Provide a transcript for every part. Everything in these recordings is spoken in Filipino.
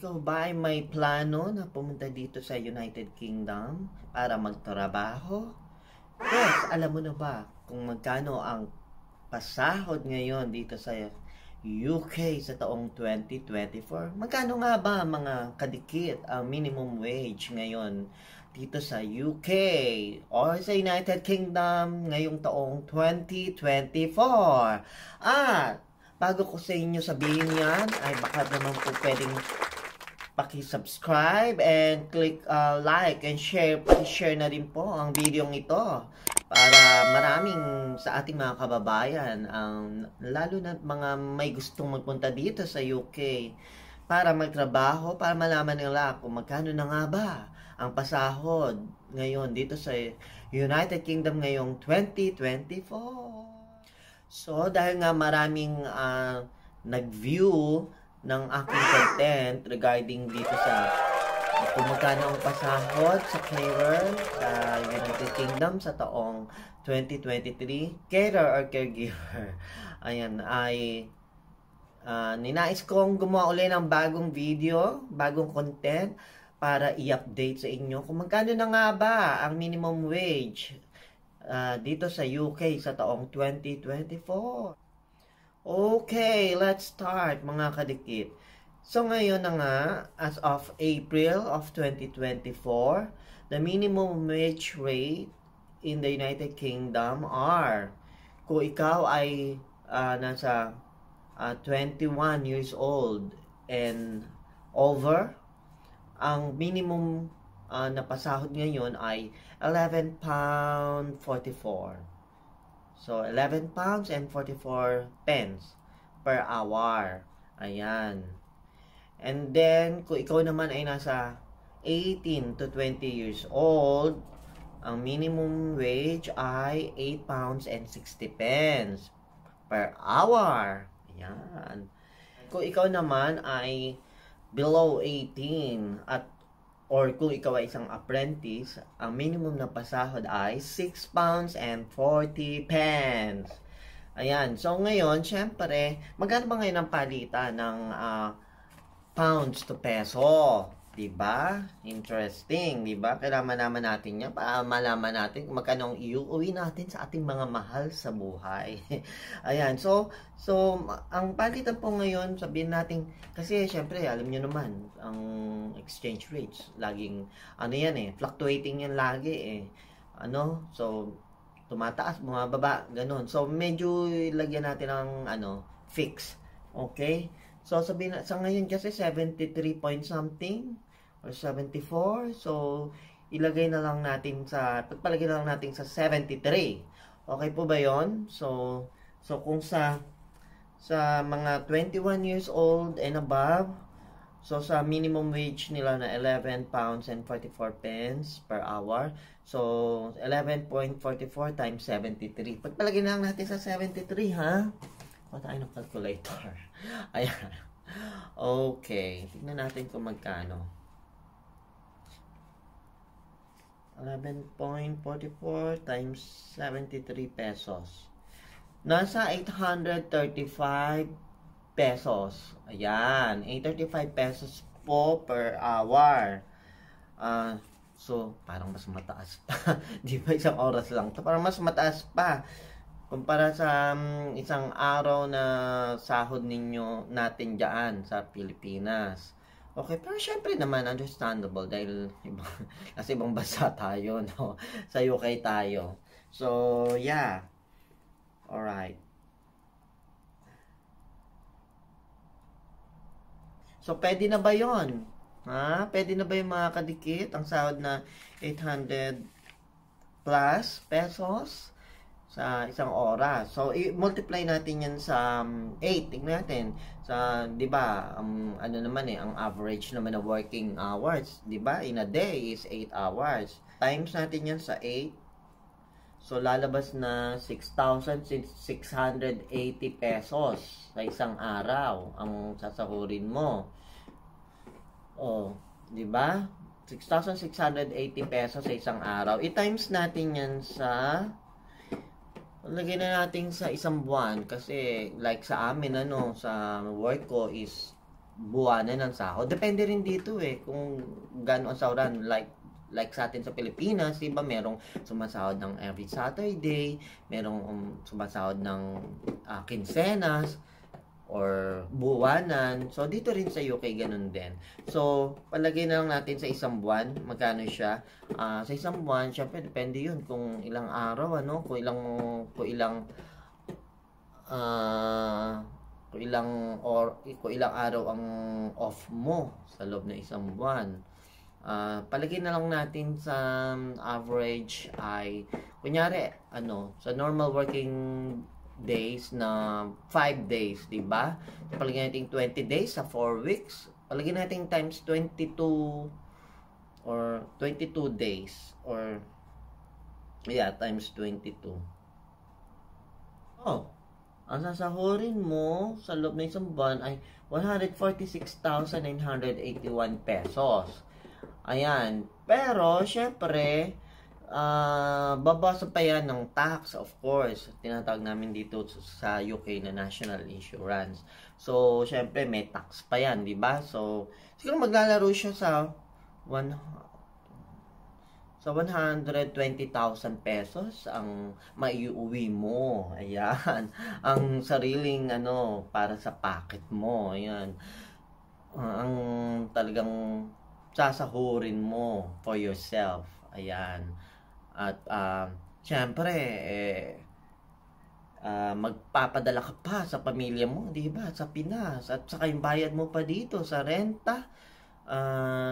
ikaw ba ay may plano na pumunta dito sa United Kingdom para magtrabaho? Yes, alam mo na ba kung magkano ang pasahod ngayon dito sa UK sa taong 2024? Magkano nga ba mga kadikit ang minimum wage ngayon dito sa UK or sa United Kingdom ngayong taong 2024? At bago ko sa inyo sabihin yan, ay baka naman po pwedeng paki-subscribe and click like and share. Paki-share na rin po ang video ito para maraming sa ating mga kababayan, lalo na mga may gustong magpunta dito sa UK para magtrabaho, para malaman nila kung magkano na nga ba ang pasahod ngayon dito sa United Kingdom ngayong 2024. So, dahil nga maraming nag-view ng aking content regarding dito sa kung magkano ang pasahod sa carer sa United Kingdom sa taong 2023, carer or caregiver, ayan, ay ninais kong gumawa ulit ng bagong video, bagong content para i-update sa inyo kung magkano na nga ba ang minimum wage dito sa UK sa taong 2024. Okay, let's start mga kadikit. So ngayon na nga, as of April of 2024, the minimum wage rate in the United Kingdom are, kung ikaw ay nasa 21 years old and over, ang minimum na pasahod ngayon ay £11.44. So, £11 and 44 pence per hour. Ayan. And then, kung ikaw naman ay nasa 18 to 20 years old, ang minimum wage ay £8 and 60 pence per hour. Ayan. Kung ikaw naman ay below 18 or kung ikaw ay isang apprentice, ang minimum na pasahod ay £6 and 40 pence. Ayan. So, ngayon, syempre, magkano ba ngayon ang palitan ng pounds to peso? Diba? Interesting, diba? Kailangan naman natin yan para malaman natin kung magkano ang iuwi natin sa ating mga mahal sa buhay. Ayan, so ang palitan po ngayon, sabihin natin, kasi syempre, alam nyo naman, ang exchange rates, laging, fluctuating yan lagi so, tumataas, bumababa, ganun. So, medyo lagyan natin ng, fix, okay? So, sabihin na, sa ngayon kasi 73 point something or 74. So, ilagay na lang natin pagpalagay na lang natin sa 73. Okay po ba yon? So kung sa mga 21 years old and above, so sa minimum wage nila na £11 and 44 pence per hour. So, 11.44 times 73. Pagpalagay na lang natin sa 73, ha? O tayo ng calculator. Ayan. Okay. Tignan natin kung magkano. 11.44 times 73 pesos. Nasa 835 pesos. Ayan. 835 pesos po per hour. So, parang mas mataas pa. Di ba isang oras lang? So, parang mas mataas pa. Kumpara sa isang araw na sahod natin dyan sa Pilipinas. Okay, pero syempre naman understandable dahil nasa ibang bansa tayo, no? Sa UK tayo. So, yeah. Alright. So, pwede na ba yon? Ha? Pwede na ba yung mga kadikit? Ang sahod na 800 plus pesos sa isang oras. So, i-multiply natin yan sa 8. Tingnan natin. Sa, di ba, ano naman ang average naman na working hours, di ba? In a day is 8 hours. Times natin yan sa 8. So, lalabas na 6,680 pesos sa isang araw ang sasahurin mo. Oh, di ba? 6,680 pesos sa isang araw. I-times natin yan sa lagyan na natin sa isang buwan kasi like sa amin sa work ko is buwanan ng sahod. Depende rin dito kung gaano ang sahuran. Like sa atin sa Pilipinas, diba, merong sumasahod ng every Saturday, merong sumasahod ng kinsenas or buwanan. So, dito rin sa UK, ganun din. So, palagay na lang natin sa isang buwan, magkano siya. Sa isang buwan, syempre, depende yun kung ilang araw, kung ilang araw ang off mo sa loob ng isang buwan. Palagay na lang natin sa average ay, kunyari, sa normal working days na 5 days, diba? Palagay natin 20 days sa 4 weeks. Palagay natin times 22 or 22 days or times 22. Ang sasahurin mo sa loob ng isang buwan ay 146,981 pesos. Ayan. Pero, syempre, babasa pa yan ng tax, of course. Tinatawag namin dito sa UK na National Insurance. So, syempre, may tax pa yan, di ba? So, siguro maglalaro siya sa 120,000 pesos ang maiuwi mo. Ayan. Ang sariling, para sa pocket mo. Ayan. Ang talagang sasahurin mo for yourself. Ayan. At syempre magpapadala ka pa sa pamilya mo, 'di ba? Sa Pinas, at saka yung bayad mo pa dito sa renta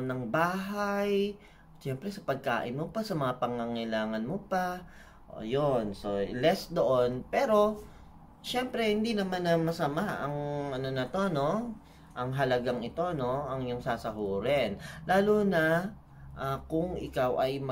ng bahay, syempre sa pagkain mo pa, sa mga pangangailangan mo pa. Ayun. So less doon, pero syempre hindi naman na masama ang ang halagang ito, ang yung sasahurin. Lalo na kung ikaw ay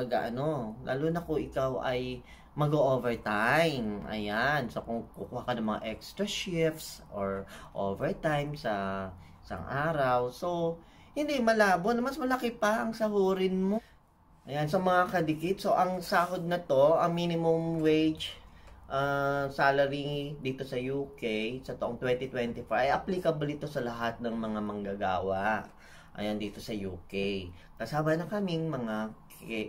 mag-overtime. Ayan. So, kung kukuha ka ng mga extra shifts or overtime sa isang araw, so, hindi malabo na mas malaki pa ang sahurin mo. Ayan, sa mga kadikit. So, ang sahod na to, ang minimum wage salary dito sa UK sa taong 2025 ay applicable ito sa lahat ng mga manggagawa. Ayan, dito sa UK. Kasama na kaming mga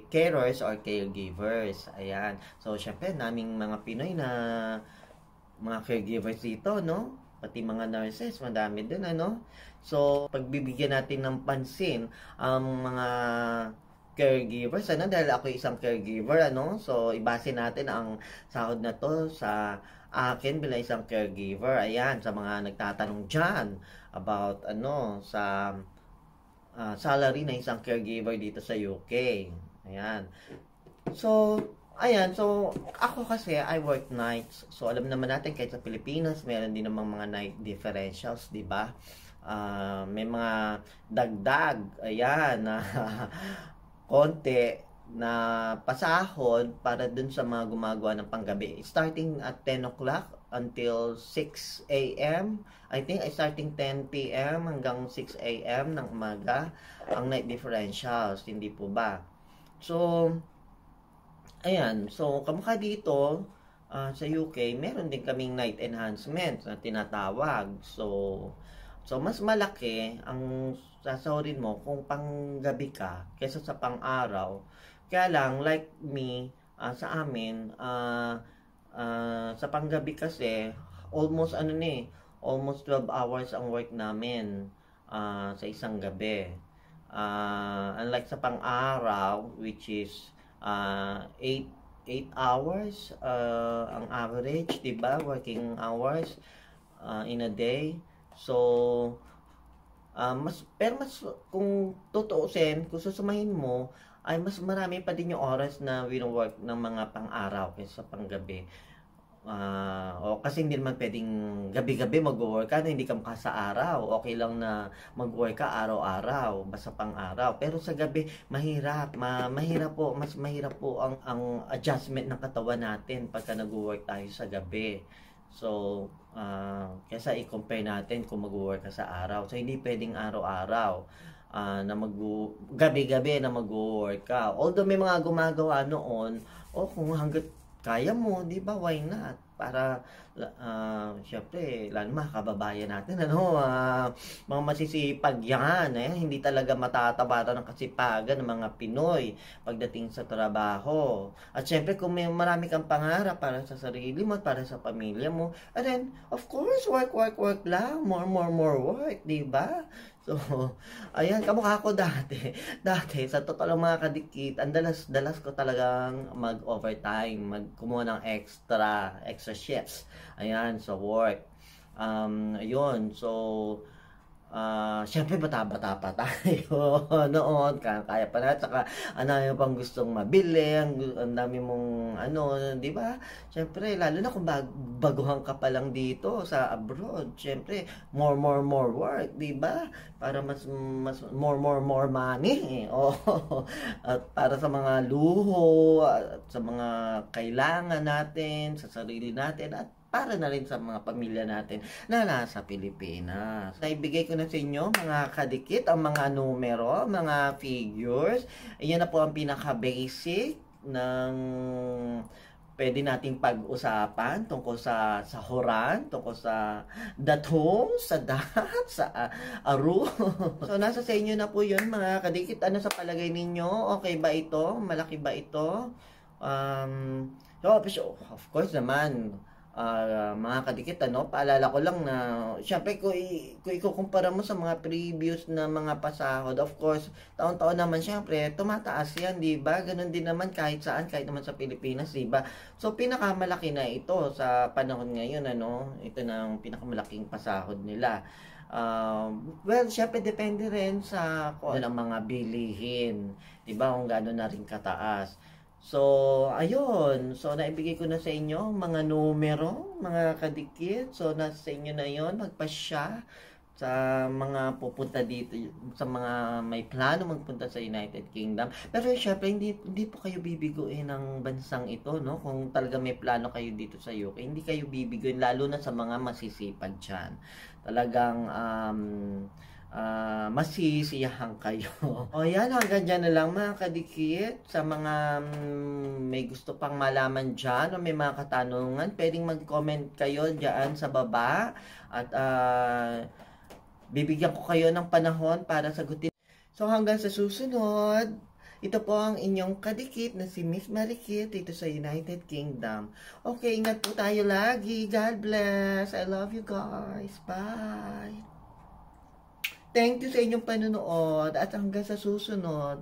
carers or caregivers. Ayan. So, syempre, naming mga Pinoy na mga caregivers dito, pati mga nurses, madami din, So, pagbibigyan natin ng pansin ang mga caregivers, dahil ako isang caregiver, so ibase natin ang sahod na to sa akin bilang isang caregiver. Ayan, sa mga nagtatanong dyan about sa salary na isang caregiver dito sa UK. Ayan. So, ayan, so ako kasi I work nights. So, alam naman natin kahit sa Pilipinas, meron din namang mga night differentials, di ba? May mga dagdag, ayan, na konti na pasahod para dun sa mga gumagawa ng panggabi. Starting at 10 o'clock until 6 a.m. I think starting 10 p.m. hanggang 6 a.m. ng umaga ang night differentials, hindi po ba? So, ayan. So, kamukha dito sa UK, meron din kaming night enhancement na tinatawag. So mas malaki ang sasahurin mo kung panggabi ka kaysa sa pang-araw. Kaya lang, like me, sa amin, sa panggabi kasi, almost almost 12 hours ang work namin sa isang gabi. Unlike sa pang-araw, which is 8 hours ang average, diba? Working hours in a day. So, mas kung tutuusin, kung susumahin mo, ay mas marami pa din yung oras na wino-work ng mga pang-araw kaysa pang-gabi. Kasi hindi naman pwedeng gabi-gabi mag-work ka na hindi ka maka sa araw. Okay lang na mag-work ka araw-araw, basta pang-araw. Pero sa gabi, mahirap. Mas mahirap po ang adjustment ng katawan natin pagka nag-work tayo sa gabi. So, kaysa i-compare natin kung mag-work ka sa araw. So, hindi pwedeng araw-araw na gabi-gabi na mag-work ka. Although may mga gumagawa noon, kung hanggat kaya mo, di ba, why not? Para Syempre, lalo mga kababayan natin, ano, mga masisipag yan, hindi talaga matatabata ng kasipagan ng mga Pinoy pagdating sa trabaho. At syempre, kung may marami kang pangarap para sa sarili mo, para sa pamilya mo, and then, of course, work lang, more work, di ba? So, ayan, kamukha ko dati. Dati, sa totoo lang mga kadikit, ang dalas ko talagang mag-overtime, kumuha ng extra shifts. Ayan, sa work. Ayun, so, syempre bata-bata pa tayo noon, kaya pa natin, saka ang dami pang gustong mabili, ang dami mong ano, di ba? Syempre, lalo na kung baguhan ka pa lang dito sa abroad, syempre, more work, di ba? Para mas more money, at para sa mga luho, at sa mga kailangan natin, sa sarili natin, at para na rin sa mga pamilya natin na nasa Pilipinas. Naibigay ko na sa inyo, mga kadikit, ang mga numero, mga figures. Ayan na po ang pinaka-basic ng pwede nating pag-usapan tungkol sa sahuran, tungkol sa dathong, sa dahat, sa aru. So, nasa sa inyo na po yun, mga kadikit. Ano sa palagay ninyo? Okay ba ito? Malaki ba ito? So, of course naman, mga kadikit, ano, paalala ko lang na syempre kung ikukumpara mo sa mga previous na mga pasahod, of course, taon-taon naman syempre tumataas yan, di ba? Ganun din naman kahit saan, kahit naman sa Pilipinas, di ba? So pinakamalaki na ito sa panahon ngayon, ano, ito na ang pinakamalaking pasahod nila. Well, syempre depende rin sa kung ang mga bilihin, di ba? Kung gano'n na rin kataas. So, ayun. So, naibigay ko na sa inyo mga numero, mga kadikit. So, nasa sa inyo na yon, magpasya sa mga pupunta dito, sa mga may plano magpunta sa United Kingdom. Pero syempre, hindi po kayo bibiguin ng bansang ito, no? Kung talaga may plano kayo dito sa UK, hindi kayo bibiguin, lalo na sa mga masisipag dyan. Talagang, masisiyahan kayo. O yan, hanggang dyan na lang mga kadikit. Sa mga may gusto pang malaman dyan o may mga katanungan, pwedeng mag-comment kayo dyan sa baba. At bibigyan ko kayo ng panahon para sagutin. So hanggang sa susunod, ito po ang inyong kadikit na si Miss Marikit dito sa United Kingdom. Okay, ingat po tayo lagi. God bless. I love you guys. Bye. Thank you sa inyong panonood at hanggang sa susunod.